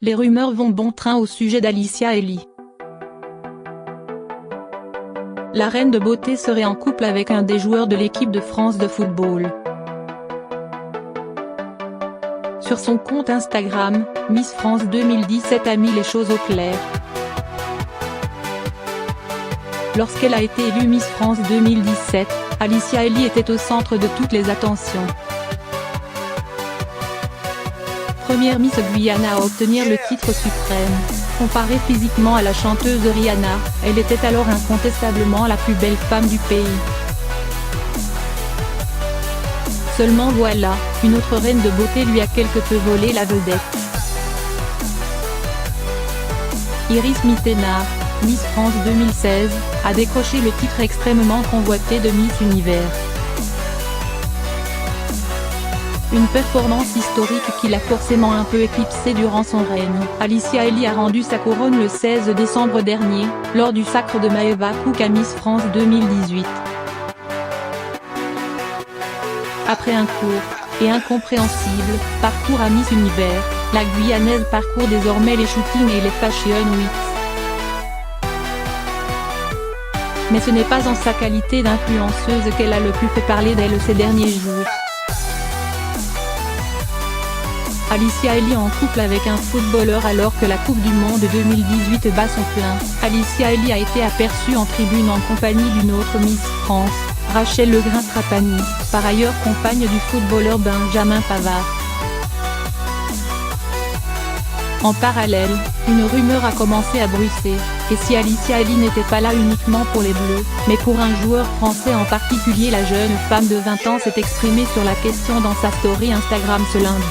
les rumeurs vont bon train au sujet d'Alicia Elie. La reine de beauté serait en couple avec un des joueurs de l'équipe de France de football. Sur son compte Instagram, Miss France 2017 a mis les choses au clair. Lorsqu'elle a été élue Miss France 2017, Alicia Elie était au centre de toutes les attentions. Première Miss Guyana à obtenir le titre suprême. Comparée physiquement à la chanteuse Rihanna, elle était alors incontestablement la plus belle femme du pays. Seulement voilà, une autre reine de beauté lui a quelque peu volé la vedette. Iris Mittenard, Miss France 2016, a décroché le titre extrêmement convoité de Miss Univers. Une performance historique qui l'a forcément un peu éclipsée durant son règne. Alicia Elie a rendu sa couronne le 16 décembre dernier, lors du sacre de Maeva Cook à Miss France 2018. Après un court, et incompréhensible, parcours à Miss Univers, la Guyanaise parcourt désormais les shootings et les Fashion Weeks. Mais ce n'est pas en sa qualité d'influenceuse qu'elle a le plus fait parler d'elle ces derniers jours. Alicia Elie en couple avec un footballeur alors que la Coupe du Monde 2018 bat son plein. Alicia Elie a été aperçue en tribune en compagnie d'une autre Miss France, Rachel Legrin-Trapani, par ailleurs compagne du footballeur Benjamin Pavard. En parallèle, une rumeur a commencé à bruisser, et si Alicia Elie n'était pas là uniquement pour les Bleus, mais pour un joueur français en particulier, la jeune femme de 20 ans s'est exprimée sur la question dans sa story Instagram ce lundi.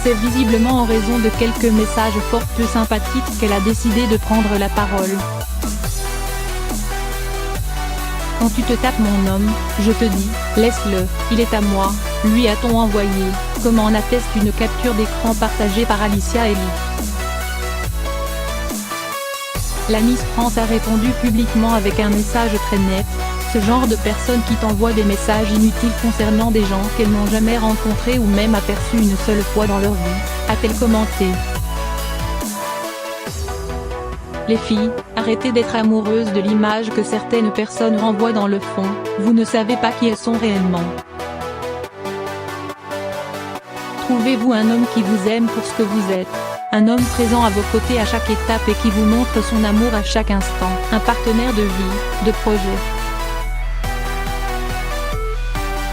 C'est visiblement en raison de quelques messages fort peu sympathiques qu'elle a décidé de prendre la parole. Quand tu te tapes mon homme, je te dis, laisse-le, il est à moi, lui a-t-on envoyé, comme en atteste une capture d'écran partagée par Alicia Elie. La Miss France a répondu publiquement avec un message très net, ce genre de personne qui t'envoie des messages inutiles concernant des gens qu'elles n'ont jamais rencontrés ou même aperçus une seule fois dans leur vie, a-t-elle commenté. Les filles, arrêtez d'être amoureuses de l'image que certaines personnes renvoient dans le fond, vous ne savez pas qui elles sont réellement. Trouvez-vous un homme qui vous aime pour ce que vous êtes, un homme présent à vos côtés à chaque étape et qui vous montre son amour à chaque instant, un partenaire de vie, de projet.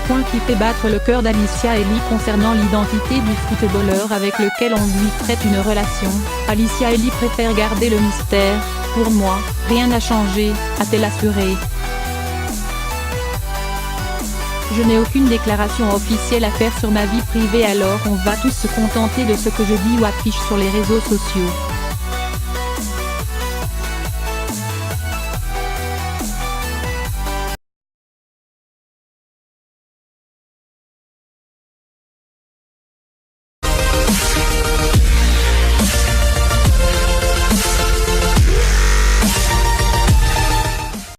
Point qui fait battre le cœur d'Alicia Elie concernant l'identité du footballeur avec lequel on lui prête une relation. Alicia Elie préfère garder le mystère, pour moi, rien n'a changé, a-t-elle assuré. Je n'ai aucune déclaration officielle à faire sur ma vie privée alors on va tous se contenter de ce que je dis ou affiche sur les réseaux sociaux.